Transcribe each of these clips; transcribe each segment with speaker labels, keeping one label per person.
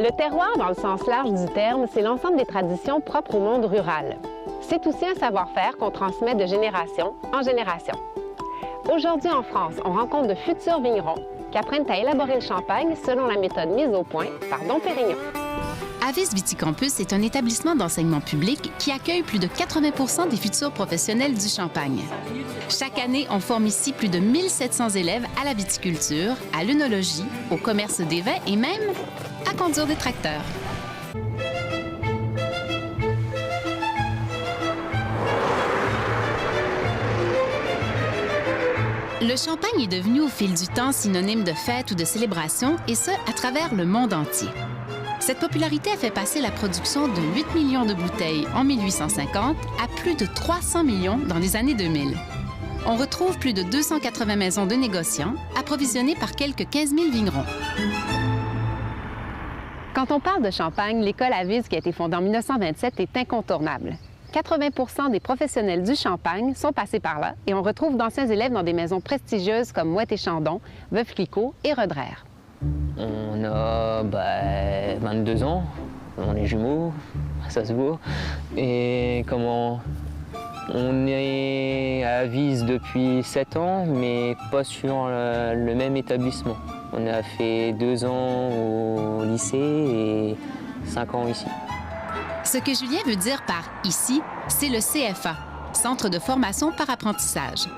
Speaker 1: Le terroir, dans le sens large du terme, c'est l'ensemble des traditions propres au monde rural. C'est aussi un savoir-faire qu'on transmet de génération en génération. Aujourd'hui en France, on rencontre de futurs vignerons qui apprennent à élaborer le champagne selon la méthode mise au point par Dom Pérignon.
Speaker 2: Avis Viticampus est un établissement d'enseignement public qui accueille plus de 80 des futurs professionnels du champagne. Chaque année, on forme ici plus de 1700 élèves à la viticulture, à l'œnologie, au commerce des vins et même à conduire des tracteurs. Le champagne est devenu au fil du temps synonyme de fête ou de célébration, et ce, à travers le monde entier. Cette popularité a fait passer la production de 8 millions de bouteilles en 1850 à plus de 300 millions dans les années 2000. On retrouve plus de 280 maisons de négociants, approvisionnées par quelques 15 000 vignerons.
Speaker 1: Quand on parle de champagne, l'école Avis, qui a été fondée en 1927, est incontournable. 80 des professionnels du champagne sont passés par là et on retrouve d'anciens élèves dans des maisons prestigieuses comme Moët et Chandon, Veuve Clicquot et Roederer.
Speaker 3: On a 22 ans, on est jumeaux, ça se voit. Et comment on est à Avis depuis 7 ans, mais pas sur le même établissement. On a fait 2 ans au lycée et 5 ans ici.
Speaker 2: Ce que Julien veut dire par « ici », c'est le CFA, Centre de formation par apprentissage.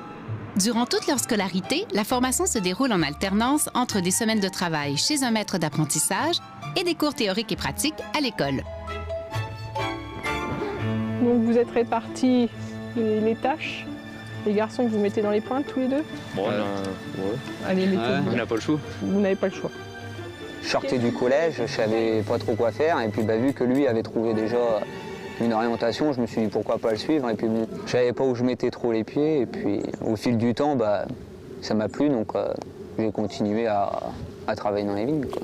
Speaker 2: Durant toute leur scolarité, la formation se déroule en alternance entre des semaines de travail chez un maître d'apprentissage et des cours théoriques et pratiques à l'école.
Speaker 4: Donc vous êtes répartis les tâches? Les garçons, vous mettez dans les pointes tous les deux?
Speaker 3: Bon, ouais.
Speaker 4: Allez, mettez-vous.
Speaker 3: On n'a pas le choix.
Speaker 4: Vous n'avez pas le choix.
Speaker 5: Je sortais du collège, je savais pas trop quoi faire, et puis vu que lui avait trouvé déjà une orientation, je me suis dit pourquoi pas le suivre, et puis bon, je savais pas où je mettais trop les pieds, et puis au fil du temps, ça m'a plu, donc j'ai continué à travailler dans les vignes, quoi.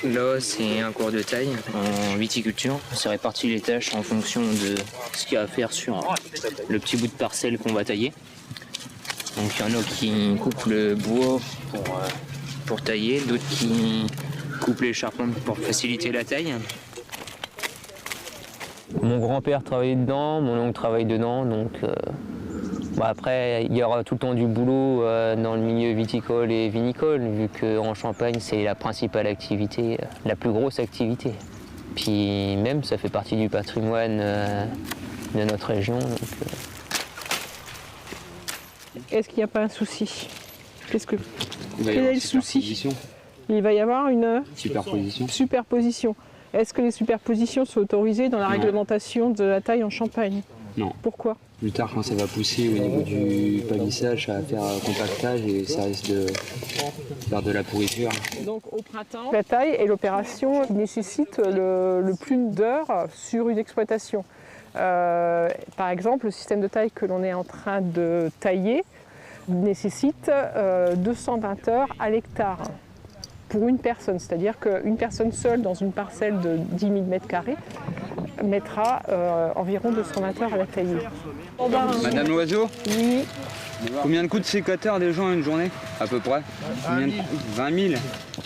Speaker 3: Là, c'est un cours de taille en viticulture. On s'est réparti les tâches en fonction de ce qu'il y a à faire sur le petit bout de parcelle qu'on va tailler. Donc il y en a qui coupent le bois pour tailler, d'autres qui coupent les charpentes pour faciliter la taille. Mon grand-père travaillait dedans, mon oncle travaille dedans, donc après il y aura tout le temps du boulot dans le milieu viticole et vinicole, vu qu'en Champagne c'est la principale activité, la plus grosse activité. Puis même ça fait partie du patrimoine de notre région. Donc,
Speaker 4: Est-ce qu'il n'y a pas un souci? Quel est le souci? Il va y avoir une superposition. Est-ce que les superpositions sont autorisées dans la réglementation de la taille en Champagne?
Speaker 6: Non.
Speaker 4: Pourquoi?
Speaker 6: Plus tard, quand ça va pousser au niveau du palissage, ça va faire compactage et ça risque de faire de la pourriture.
Speaker 4: Donc au printemps, la taille est l'opération qui nécessite le plus d'heures sur une exploitation. Par exemple, le système de taille que l'on est en train de tailler nécessite 220 heures à l'hectare pour une personne. C'est-à-dire qu'une personne seule dans une parcelle de 10 000 m² mettra environ 220 heures à la tailler.
Speaker 7: Madame Loiseau?
Speaker 4: Oui.
Speaker 7: Combien de coups de sécateur des gens à une journée, à peu près? 20 000.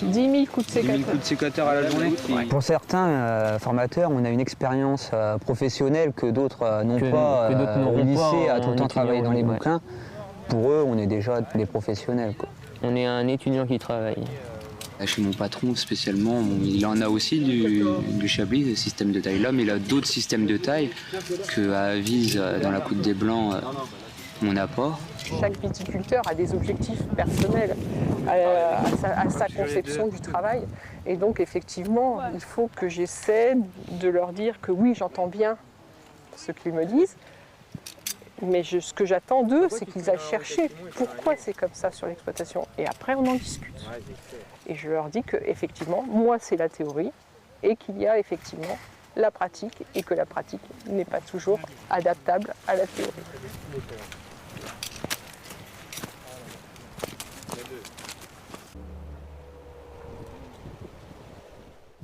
Speaker 4: 10 000 coups de
Speaker 7: 10 000 coups de sécateur à la journée.
Speaker 5: Pour certains formateurs, on a une expérience professionnelle que d'autres n'ont pas au lycée, à tout le temps travailler dans les bouquins. Pour eux, on est déjà des professionnels, quoi.
Speaker 3: on est un étudiant qui travaille.
Speaker 6: Chez mon patron spécialement, il en a aussi du Chablis, des systèmes de taille là, mais il a d'autres systèmes de taille qu'à Avis, dans la Côte des Blancs, on n'a pas.
Speaker 4: Chaque viticulteur a des objectifs personnels à sa conception du travail. Et donc effectivement, il faut que j'essaie de leur dire que oui, j'entends bien ce qu'ils me disent, mais ce que j'attends d'eux, c'est qu'ils aillent chercher pourquoi c'est comme ça sur l'exploitation. Et après, on en discute. Et je leur dis qu'effectivement, moi, c'est la théorie et qu'il y a effectivement la pratique et que la pratique n'est pas toujours adaptable à la théorie.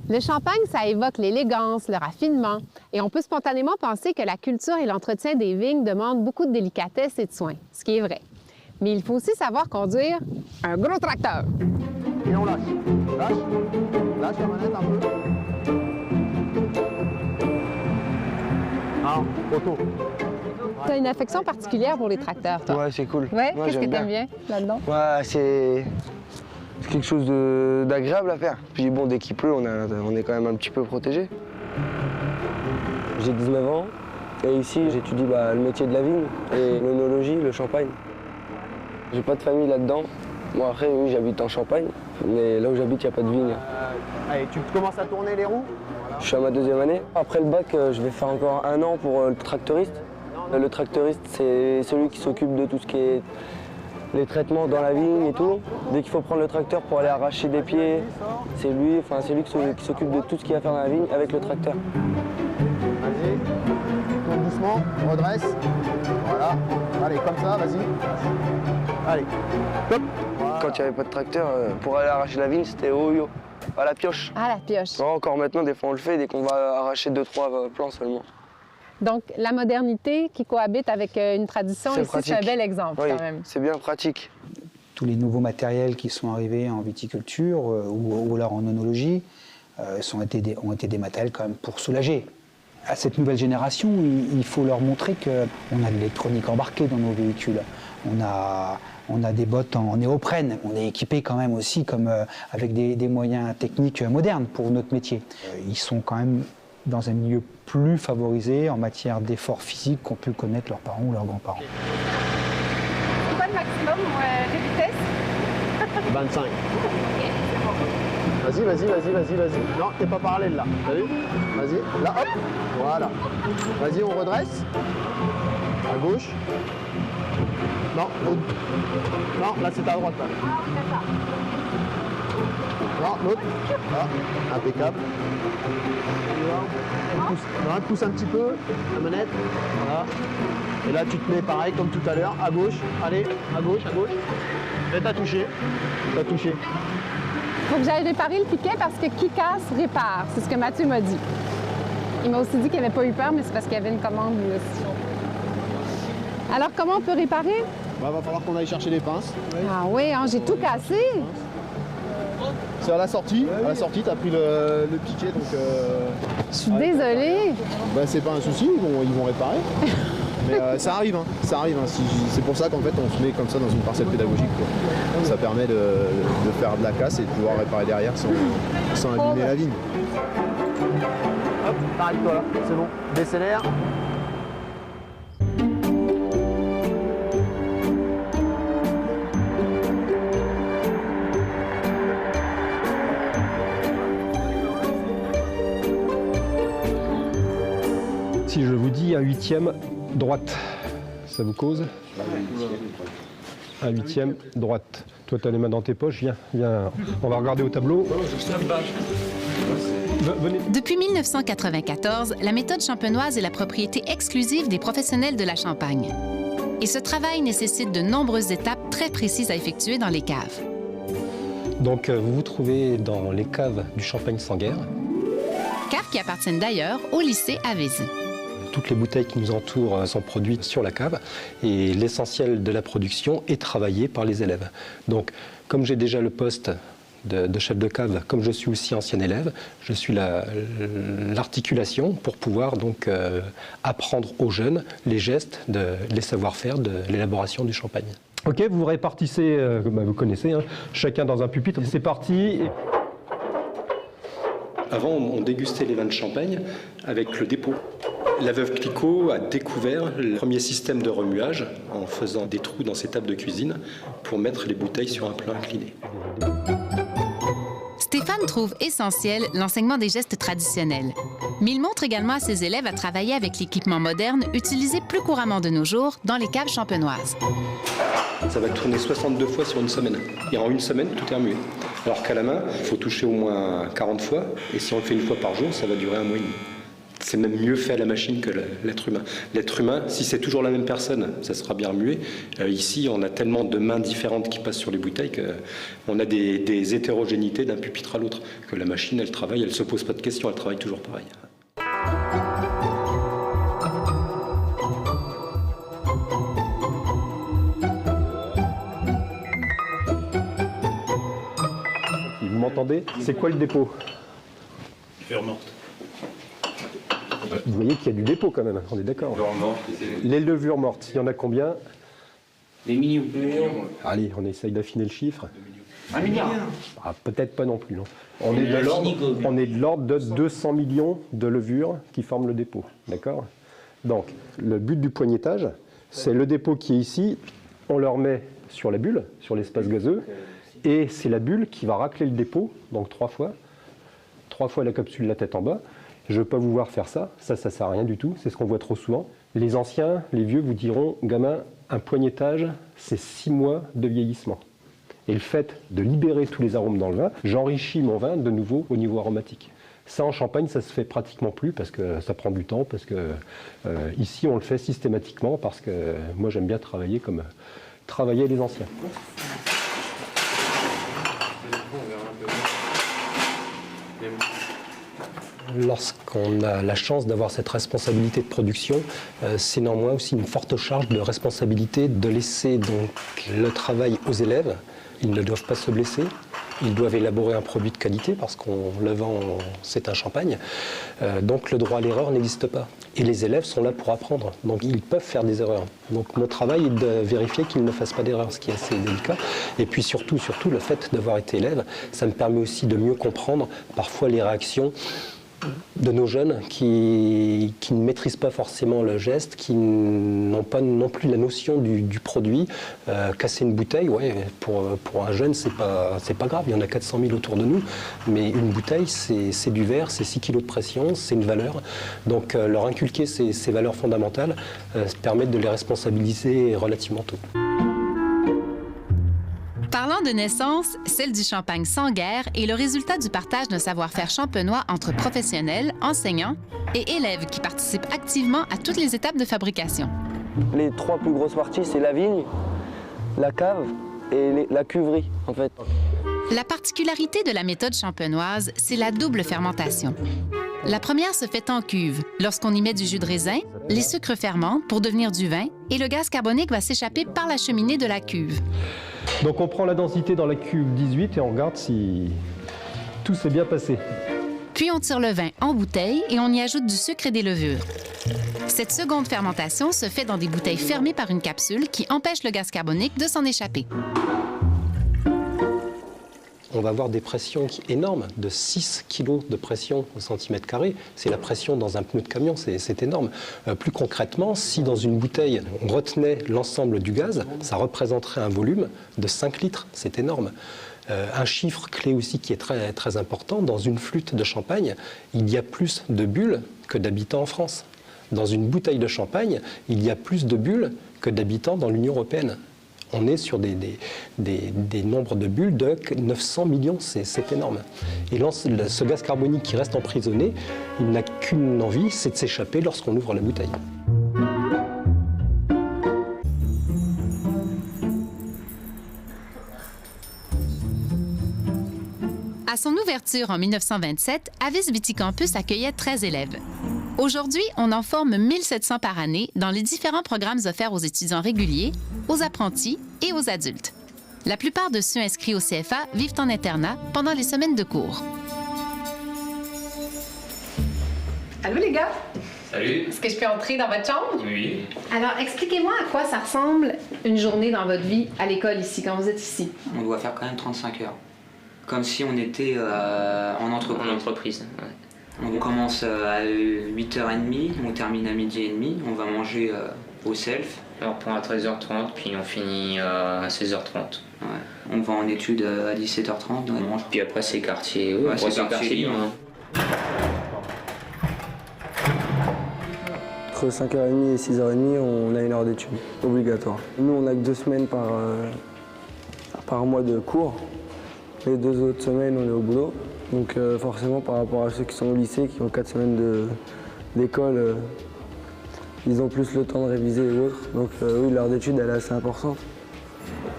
Speaker 1: Le champagne, ça évoque l'élégance, le raffinement, et on peut spontanément penser que la culture et l'entretien des vignes demandent beaucoup de délicatesse et de soins, ce qui est vrai. Mais il faut aussi savoir conduire un gros tracteur.
Speaker 8: et on lâche. Lâche la manette un peu. Ah, auto.
Speaker 1: Tu as une affection particulière pour les tracteurs, toi?
Speaker 9: Ouais, c'est cool.
Speaker 1: Ouais,
Speaker 9: Moi,
Speaker 1: qu'est-ce que
Speaker 9: j'aime
Speaker 1: t'aimes bien là-dedans?
Speaker 9: Ouais, c'est quelque chose d'agréable à faire. Puis bon, dès qu'il pleut, on est quand même un petit peu protégé. J'ai 19 ans et ici, j'étudie le métier de la vigne et l'œnologie, le champagne. J'ai pas de famille là-dedans. Moi, après, oui, j'habite en Champagne, mais là où j'habite, il n'y a pas de vigne.
Speaker 8: Allez, tu commences à tourner les roues.
Speaker 9: Je suis à ma 2e année. Après le bac, je vais faire encore 1 an pour le tracteuriste. Le tracteuriste, c'est celui qui s'occupe de tout ce qui est les traitements dans la vigne et tout. Dès qu'il faut prendre le tracteur pour aller arracher des pieds, c'est lui qui s'occupe de tout ce qu'il y a à faire dans la vigne avec le tracteur.
Speaker 8: Vas-y, tourne doucement, redresse. Voilà, allez, comme ça, vas-y. Allez, hop. Voilà.
Speaker 9: Quand il n'y avait pas de tracteur, pour aller arracher la vigne, c'était au yo, à la pioche.
Speaker 1: Ah, la pioche.
Speaker 9: Non, encore maintenant, des fois on le fait dès qu'on va arracher 2-3 plants seulement.
Speaker 1: Donc, la modernité qui cohabite avec une tradition,
Speaker 9: C'est
Speaker 1: ici,
Speaker 9: pratique.
Speaker 1: c'est un bel exemple
Speaker 9: Oui,
Speaker 1: quand même.
Speaker 9: c'est bien pratique.
Speaker 10: Tous les nouveaux matériels qui sont arrivés en viticulture ou alors en œnologie ont été des matériels quand même pour soulager. À cette nouvelle génération, il faut leur montrer qu'on a de l'électronique embarquée dans nos véhicules. On a des bottes en néoprène. On est équipé quand même aussi avec des moyens techniques modernes pour notre métier. Ils sont quand même dans un milieu plus favorisé en matière d'efforts physiques qu'ont pu connaître leurs parents ou leurs grands-parents.
Speaker 1: C'est quoi le maximum de vitesse?
Speaker 8: 25. Vas-y. Non, t'es pas parallèle là. T'as vu? Vas-y, là, hop. Voilà. Vas-y, on redresse. À gauche. Non, non, là c'est à droite là. Non, l'autre. Là, impeccable. Pousse un petit peu la manette. Voilà. Et là tu te mets pareil comme tout à l'heure, à gauche. Allez, à gauche. Et t'as touché.
Speaker 1: Faut que j'aille réparer le piquet parce que qui casse, répare. C'est ce que Mathieu m'a dit. Il m'a aussi dit qu'il n'avait pas eu peur, mais c'est parce qu'il y avait une commande lui aussi. Alors, comment on peut réparer?
Speaker 8: Va falloir qu'on aille chercher les pinces.
Speaker 1: Ah oui, hein, j'ai tout cassé.
Speaker 8: C'est à la sortie. À la sortie, t'as pris le piquet, donc...
Speaker 1: Je suis désolée.
Speaker 8: Bah, c'est pas un souci, ils vont réparer. Mais ça arrive. C'est pour ça qu'en fait, on se met comme ça dans une parcelle pédagogique, quoi. Ça permet de faire de la casse et de pouvoir réparer derrière sans abîmer la vigne. Hop, arrête-toi là, c'est bon. Décélère.
Speaker 11: Si je vous dis un 8e droite, ça vous cause? Un 8e droite. Toi, tu as les mains dans tes poches, viens. On va regarder au tableau. Venez.
Speaker 2: Depuis 1994, la méthode champenoise est la propriété exclusive des professionnels de la Champagne. Et ce travail nécessite de nombreuses étapes très précises à effectuer dans les caves.
Speaker 11: Donc, vous vous trouvez dans les caves du Champagne-Sanguer.
Speaker 2: Caves qui appartiennent d'ailleurs au lycée Avézy.
Speaker 11: Toutes les bouteilles qui nous entourent sont produites sur la cave et l'essentiel de la production est travaillé par les élèves. Donc, comme j'ai déjà le poste de chef de cave, comme je suis aussi ancien élève, je suis l'articulation pour pouvoir donc apprendre aux jeunes les gestes, les savoir-faire de l'élaboration du champagne. Ok, vous vous répartissez, vous connaissez, hein, chacun dans un pupitre. C'est parti. Avant, on dégustait les vins de champagne avec le dépôt. La veuve Clicquot a découvert le premier système de remuage en faisant des trous dans ses tables de cuisine pour mettre les bouteilles sur un plan incliné.
Speaker 2: Stéphane trouve essentiel l'enseignement des gestes traditionnels. Mais il montre également à ses élèves à travailler avec l'équipement moderne utilisé plus couramment de nos jours dans les caves champenoises.
Speaker 11: Ça va tourner 62 fois sur une semaine. Et en une semaine, tout est remué. Alors qu'à la main, il faut toucher au moins 40 fois. Et si on le fait une fois par jour, ça va durer un mois et demi. C'est même mieux fait à la machine que l'être humain. L'être humain, si c'est toujours la même personne, ça sera bien remué. Ici, on a tellement de mains différentes qui passent sur les bouteilles qu'on a des hétérogénéités d'un pupitre à l'autre. Que la machine, elle travaille, elle ne se pose pas de questions, elle travaille toujours pareil. m'entendez? C'est quoi le dépôt?
Speaker 12: Levure morte.
Speaker 11: Vous voyez qu'il y a du dépôt quand même, on est d'accord. Les levures mortes, il y en a combien?
Speaker 3: Des millions.
Speaker 11: Allez, on essaye d'affiner le chiffre.
Speaker 3: 1 milliard.
Speaker 11: Ah, peut-être pas non plus. Non. On est de l'ordre de 200 millions de levures qui forment le dépôt. D'accord? Donc, le but du poignetage, c'est le dépôt qui est ici. On le remet sur la bulle, sur l'espace gazeux. Et c'est la bulle qui va racler le dépôt, donc 3 fois. 3 fois la capsule, la tête en bas. Je ne veux pas vous voir faire ça. Ça ne sert à rien du tout. C'est ce qu'on voit trop souvent. Les anciens, les vieux vous diront, gamin, un poignetage, c'est 6 mois de vieillissement. Et le fait de libérer tous les arômes dans le vin, j'enrichis mon vin de nouveau au niveau aromatique. Ça, en Champagne, ça se fait pratiquement plus parce que ça prend du temps, parce que ici, on le fait systématiquement parce que moi, j'aime bien travailler comme travaillaient les anciens. Lorsqu'on a la chance d'avoir cette responsabilité de production, c'est néanmoins aussi une forte charge de responsabilité de laisser donc le travail aux élèves. Ils ne doivent pas se blesser, ils doivent élaborer un produit de qualité parce qu'on le vend, c'est un champagne. Donc le droit à l'erreur n'existe pas. Et les élèves sont là pour apprendre, donc ils peuvent faire des erreurs. Donc mon travail est de vérifier qu'ils ne fassent pas d'erreurs, ce qui est assez délicat. Et puis surtout, le fait d'avoir été élève, ça me permet aussi de mieux comprendre parfois les réactions de nos jeunes qui ne maîtrisent pas forcément le geste, qui n'ont pas non plus la notion du produit. Casser une bouteille, ouais, pour un jeune, c'est pas grave, il y en a 400 000 autour de nous, mais une bouteille, c'est du verre, c'est 6 kilos de pression, c'est une valeur. Donc leur inculquer ces valeurs fondamentales permet de les responsabiliser relativement tôt.
Speaker 2: Parlant de naissance, celle du champagne sans guerre est le résultat du partage d'un savoir-faire champenois entre professionnels, enseignants et élèves qui participent activement à toutes les étapes de fabrication.
Speaker 9: Les 3 plus grosses parties, c'est la vigne, la cave et la cuverie, en fait.
Speaker 2: La particularité de la méthode champenoise, c'est la double fermentation. La première se fait en cuve. Lorsqu'on y met du jus de raisin, les sucres fermentent pour devenir du vin et le gaz carbonique va s'échapper par la cheminée de la cuve.
Speaker 11: Donc on prend la densité dans la cuve 18 et on regarde si tout s'est bien passé.
Speaker 2: Puis on tire le vin en bouteille et on y ajoute du sucre et des levures. Cette seconde fermentation se fait dans des bouteilles fermées par une capsule qui empêche le gaz carbonique de s'en échapper.
Speaker 11: On va avoir des pressions énormes, de 6 kg de pression au centimètre carré. C'est la pression dans un pneu de camion, c'est énorme. Plus concrètement, si dans une bouteille, on retenait l'ensemble du gaz, ça représenterait un volume de 5 litres. C'est énorme. Un chiffre clé aussi qui est très, très important, dans une flûte de champagne, il y a plus de bulles que d'habitants en France. Dans une bouteille de champagne, il y a plus de bulles que d'habitants dans l'Union européenne. On est sur des nombres de bulles de 900 millions, c'est énorme. Et ce gaz carbonique qui reste emprisonné, il n'a qu'une envie, c'est de s'échapper lorsqu'on ouvre la bouteille.
Speaker 2: À son ouverture en 1927, Avis Viticampus accueillait 13 élèves. Aujourd'hui, on en forme 1700 par année dans les différents programmes offerts aux étudiants réguliers, aux apprentis et aux adultes. La plupart de ceux inscrits au CFA vivent en internat pendant les semaines de cours.
Speaker 1: Allô les gars?
Speaker 12: Salut.
Speaker 1: Est-ce que je peux entrer dans votre chambre?
Speaker 12: Oui.
Speaker 1: Alors, expliquez-moi à quoi ça ressemble une journée dans votre vie à l'école ici, quand vous êtes ici.
Speaker 6: On doit faire quand même 35 heures. Comme si on était en entreprise.
Speaker 3: En entreprise, ouais.
Speaker 6: On commence à 8h30, on termine à 12h30, on va manger au self.
Speaker 3: On reprend à 13h30, puis on finit à 16h30.
Speaker 6: Ouais. On va en études à 17h30, on mange.
Speaker 3: Puis après, c'est quartier,
Speaker 6: c'est quartier libre.
Speaker 9: Entre 5h30 et 6h30, on a une heure d'études obligatoire. Nous, on n'a que 2 semaines par mois de cours. Les 2 autres semaines, on est au boulot. Donc forcément, par rapport à ceux qui sont au lycée, qui ont 4 semaines d'école, ils ont plus le temps de réviser et autres. Donc oui, l'heure d'études, elle est assez importante.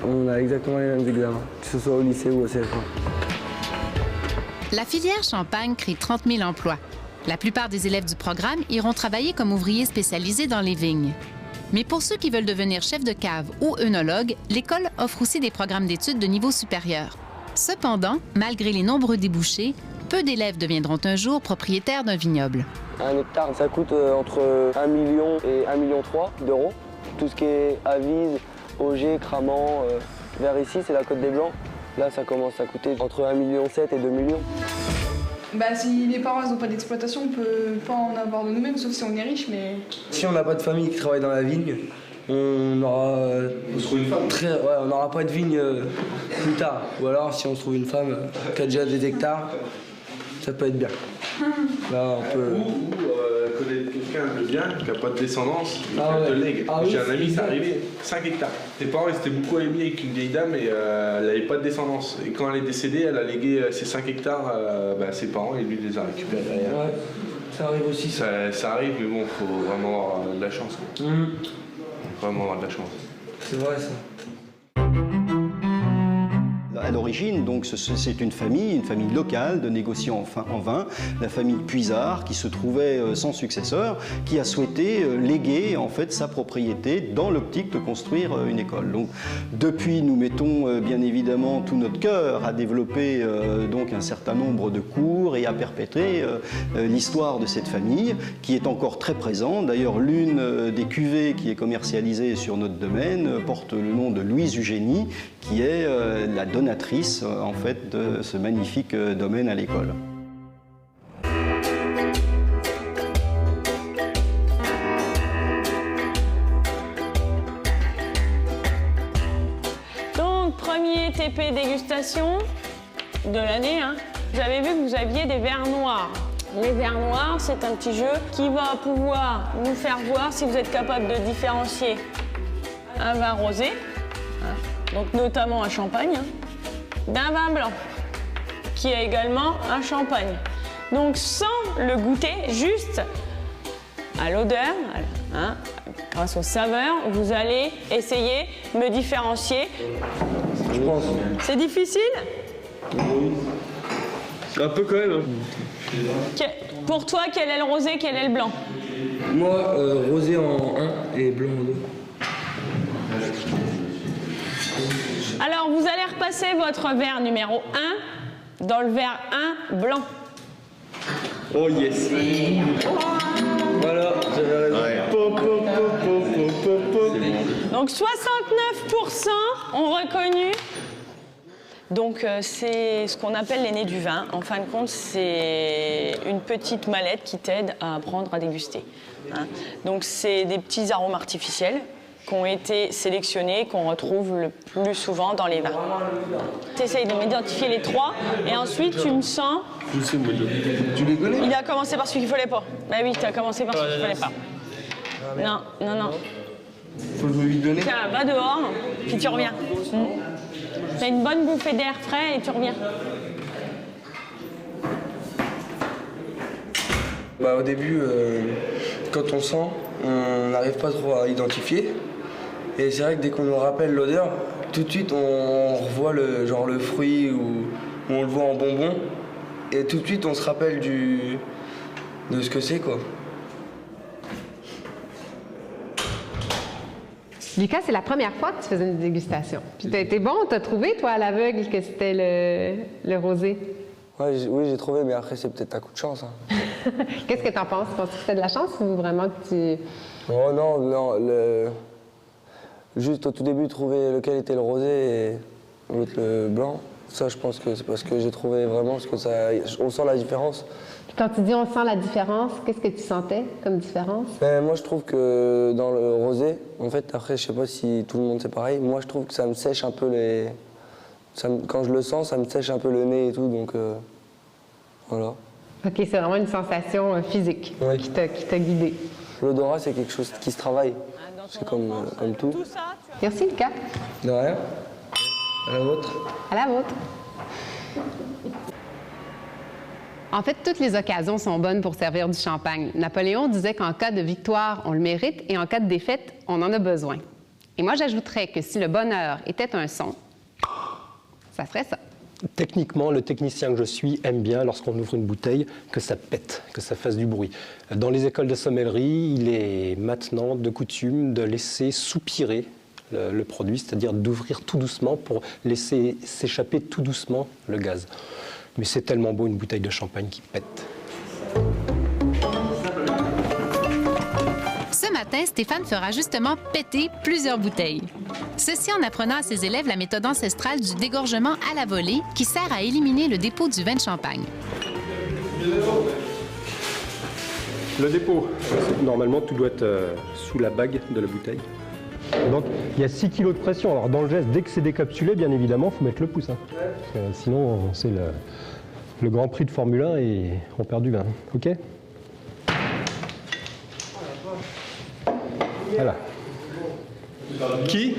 Speaker 9: On a exactement les mêmes examens, que ce soit au lycée ou au CFA.
Speaker 2: La filière Champagne crée 30 000 emplois. La plupart des élèves du programme iront travailler comme ouvriers spécialisés dans les vignes. Mais pour ceux qui veulent devenir chef de cave ou œnologue, l'école offre aussi des programmes d'études de niveau supérieur. Cependant, malgré les nombreux débouchés, peu d'élèves deviendront un jour propriétaires d'un vignoble.
Speaker 9: Un hectare, ça coûte entre 1 million et 1,3 million d'euros. Tout ce qui est Avise, Auger, Cramant, vers ici, c'est la Côte des Blancs. Là, ça commence à coûter entre 1,7 million et 2 millions.
Speaker 13: Bah, si les parents n'ont pas d'exploitation, on peut pas en avoir de nous-mêmes, sauf si on est riche, mais...
Speaker 9: Si on n'a pas de famille qui travaille dans la vigne, on aura... on n'aura pas de vigne plus tard. Ou alors, si on se trouve une femme qui a déjà des hectares, ça peut être bien. Là, on peut...
Speaker 12: Ou connaître quelqu'un de bien, qui n'a pas de descendance, te lègue.
Speaker 9: Oui,
Speaker 12: j'ai un ami, c'est arrivé, 5 hectares. Tes parents ils s'étaient beaucoup amis avec une vieille dame et elle n'avait pas de descendance. Et quand elle est décédée, elle a légué ses 5 hectares à ses parents et lui les a récupérés derrière.
Speaker 9: Ouais, ça arrive aussi.
Speaker 12: Ça arrive, mais bon, il faut vraiment avoir de la chance. Vraiment avoir de la chance.
Speaker 9: C'est vrai ça.
Speaker 14: À l'origine, donc, c'est une famille locale de négociants en vin, la famille Puisard, qui se trouvait sans successeur, qui a souhaité léguer en fait sa propriété dans l'optique de construire une école. Donc, depuis, nous mettons bien évidemment tout notre cœur à développer donc un certain nombre de cours et à perpétrer l'histoire de cette famille, qui est encore très présente. D'ailleurs, l'une des cuvées qui est commercialisée sur notre domaine porte le nom de Louise Eugénie, qui est la donatrice en fait de ce magnifique domaine à l'école.
Speaker 15: Donc premier TP dégustation de l'année, hein. Vous avez vu que vous aviez des verres noirs. Les verres noirs, c'est un petit jeu qui va pouvoir nous faire voir si vous êtes capable de différencier un vin rosé, donc notamment un champagne, d'un vin blanc, qui est également un champagne. Donc sans le goûter, juste à l'odeur, grâce aux saveurs, vous allez essayer de me différencier.
Speaker 9: Je pense.
Speaker 15: C'est difficile?
Speaker 9: Oui. Un peu quand même.
Speaker 15: Pour toi, quel est le rosé, quel est le blanc?
Speaker 9: Moi, rosé en 1 et blanc en 2.
Speaker 15: Alors, vous allez repasser votre verre numéro 1 dans le verre 1 blanc.
Speaker 9: Oh yes. Voilà, j'avais raison.
Speaker 15: Donc 69% ont reconnu. Donc c'est ce qu'on appelle les nez du vin. En fin de compte, c'est une petite mallette qui t'aide à apprendre à déguster. Donc c'est des petits arômes artificiels qui ont été sélectionnés, qu'on retrouve le plus souvent dans les vins. Tu essayes de m'identifier les 3 et ensuite tu me sens...
Speaker 9: Je sais, moi, tu les connais?
Speaker 15: Il a commencé par celui qu'il ne fallait pas. Bah oui, tu as commencé par celui qu'il ne fallait pas. Non, non, non.
Speaker 9: Faut que je lui donner.
Speaker 15: Tiens, va dehors, puis tu reviens. T'as une bonne bouffée d'air frais et tu reviens.
Speaker 9: Bah, au début, quand on sent, on n'arrive pas trop à identifier. Et c'est vrai que dès qu'on nous rappelle l'odeur, tout de suite on revoit le fruit ou on le voit en bonbon. Et tout de suite on se rappelle de ce que c'est, quoi.
Speaker 1: Lucas, c'est la première fois que tu faisais une dégustation. Puis t'as été bon, t'as trouvé, toi, à l'aveugle, que c'était le rosé?
Speaker 9: Ouais, oui, j'ai trouvé, mais après, c'est peut-être un coup de chance. Hein.
Speaker 1: Qu'est-ce que t'en penses? Penses-tu que c'est de la chance ou vraiment que tu...
Speaker 9: Oh non, non, juste au tout début, trouver lequel était le rosé et l'autre le blanc, ça, je pense que c'est parce que j'ai trouvé vraiment, parce que on sent la différence.
Speaker 1: Quand tu dis on sent la différence, qu'est-ce que tu sentais comme différence?
Speaker 9: Ben, moi, je trouve que dans le rosé, en fait, après, je sais pas si tout le monde c'est pareil, moi, je trouve que ça me sèche un peu les... Quand je le sens, ça me sèche un peu le nez et tout, donc voilà.
Speaker 1: OK, c'est vraiment une sensation physique qui t'a guidé.
Speaker 9: L'odorat, c'est quelque chose qui se travaille. C'est comme tout.
Speaker 1: Merci, Lucas.
Speaker 9: De rien. À la vôtre.
Speaker 1: À la vôtre. En fait, toutes les occasions sont bonnes pour servir du champagne. Napoléon disait qu'en cas de victoire, on le mérite et en cas de défaite, on en a besoin. Et moi, j'ajouterais que si le bonheur était un son, ça serait ça.
Speaker 11: Techniquement, le technicien que je suis aime bien, lorsqu'on ouvre une bouteille, que ça pète, que ça fasse du bruit. Dans les écoles de sommellerie, il est maintenant de coutume de laisser soupirer le produit, c'est-à-dire d'ouvrir tout doucement pour laisser s'échapper tout doucement le gaz. Mais c'est tellement beau une bouteille de champagne qui pète.
Speaker 2: Ce matin, Stéphane fera justement péter plusieurs bouteilles. Ceci en apprenant à ses élèves la méthode ancestrale du dégorgement à la volée qui sert à éliminer le dépôt du vin de champagne.
Speaker 11: Le dépôt, normalement tout doit être sous la bague de la bouteille. Donc il y a 6 kg de pression. Alors dans le geste, dès que c'est décapsulé, bien évidemment, il faut mettre le pouce. Hein. Sinon, c'est le Grand Prix de Formule 1 et on perd du vin. OK ? Voilà. Qui ?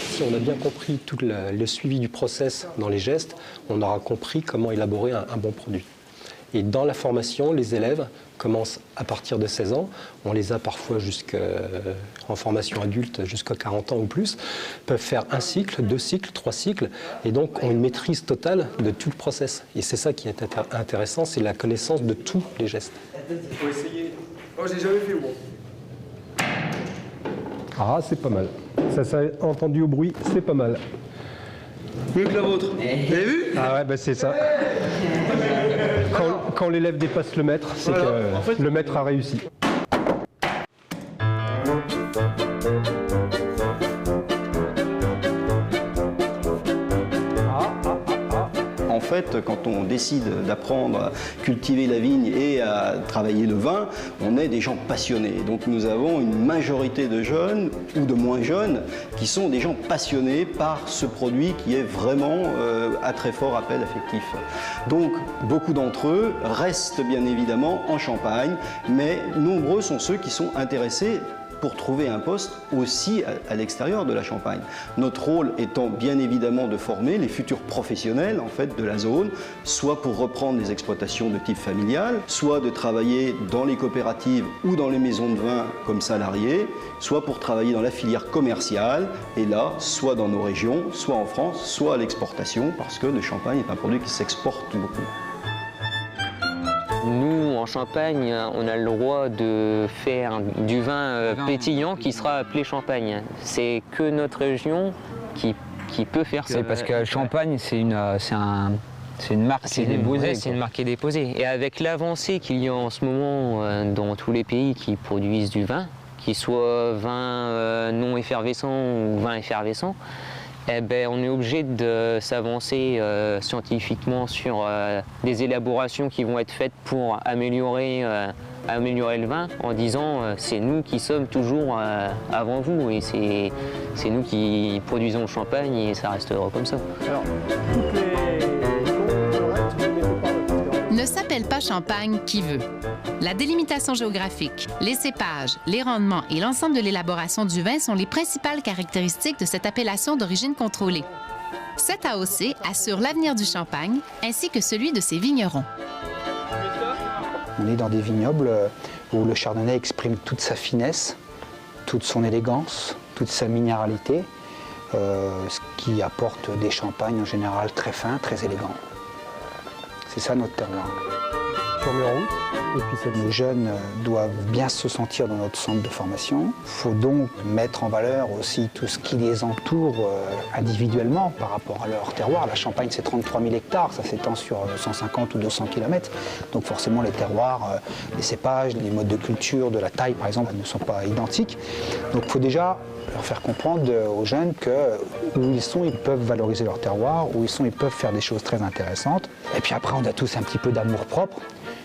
Speaker 11: Si on a bien compris tout le suivi du process dans les gestes, on aura compris comment élaborer un bon produit. Et dans la formation, les élèves commencent à partir de 16 ans, on les a parfois en formation adulte jusqu'à 40 ans ou plus, peuvent faire 1 cycle, 2 cycles, 3 cycles, et donc ont une maîtrise totale de tout le process. Et c'est ça qui est intéressant, c'est la connaissance de tous les gestes.
Speaker 9: Il faut essayer. Oh, j'ai jamais fait, moi.
Speaker 11: Ah, c'est pas mal. Ça s'est entendu au bruit, c'est pas mal.
Speaker 9: Mieux que la vôtre. Vous avez vu?
Speaker 11: Ah ouais, bah c'est ça. Quand l'élève dépasse le maître, c'est que le maître a réussi.
Speaker 14: En fait, quand on décide d'apprendre à cultiver la vigne et à travailler le vin, on est des gens passionnés. Donc nous avons une majorité de jeunes ou de moins jeunes qui sont des gens passionnés par ce produit qui est vraiment à très fort appel affectif. Donc beaucoup d'entre eux restent bien évidemment en Champagne, mais nombreux sont ceux qui sont intéressés pour trouver un poste aussi à l'extérieur de la Champagne. Notre rôle étant bien évidemment de former les futurs professionnels en fait, de la zone, soit pour reprendre des exploitations de type familial, soit de travailler dans les coopératives ou dans les maisons de vin comme salariés, soit pour travailler dans la filière commerciale, et là, soit dans nos régions, soit en France, soit à l'exportation, parce que le champagne est un produit qui s'exporte beaucoup.
Speaker 3: Nous, en Champagne, on a le droit de faire du vin pétillant qui sera appelé champagne. C'est que notre région qui peut faire ça.
Speaker 5: C'est parce que Champagne, c'est une marque qui est déposée.
Speaker 3: C'est une marque qui est déposée. Et avec l'avancée qu'il y a en ce moment dans tous les pays qui produisent du vin, qu'il soit vin non effervescent ou vin effervescent, eh ben, on est obligé de s'avancer scientifiquement sur des élaborations qui vont être faites pour améliorer le vin en disant c'est nous qui sommes toujours avant vous et c'est nous qui produisons le champagne et ça restera comme ça.
Speaker 8: Alors,
Speaker 2: Ne s'appelle pas champagne qui veut. La délimitation géographique, les cépages, les rendements et l'ensemble de l'élaboration du vin sont les principales caractéristiques de cette appellation d'origine contrôlée. Cette AOC assure l'avenir du champagne ainsi que celui de ses vignerons.
Speaker 10: On est dans des vignobles où le chardonnay exprime toute sa finesse, toute son élégance, toute sa minéralité, ce qui apporte des champagnes en général très fins, très élégants. C'est ça notre terroir. Les jeunes doivent bien se sentir dans notre centre de formation. Il faut donc mettre en valeur aussi tout ce qui les entoure individuellement par rapport à leur terroir. La Champagne, c'est 33 000 hectares, ça s'étend sur 150 ou 200 km. Donc forcément, les terroirs, les cépages, les modes de culture, de la taille, par exemple, ne sont pas identiques. Donc il faut déjà leur faire comprendre aux jeunes que où ils sont, ils peuvent valoriser leur terroir, où ils sont, ils peuvent faire des choses très intéressantes. Et puis après, on a tous un petit peu d'amour propre.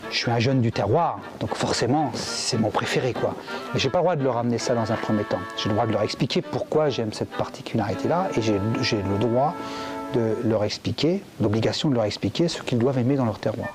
Speaker 10: Je suis un jeune du terroir, donc forcément, c'est mon préféré, quoi. Mais j'ai pas le droit de leur amener ça dans un premier temps. J'ai le droit de leur expliquer pourquoi j'aime cette particularité-là, et j'ai le droit de leur expliquer, l'obligation de leur expliquer ce qu'ils doivent aimer dans leur terroir.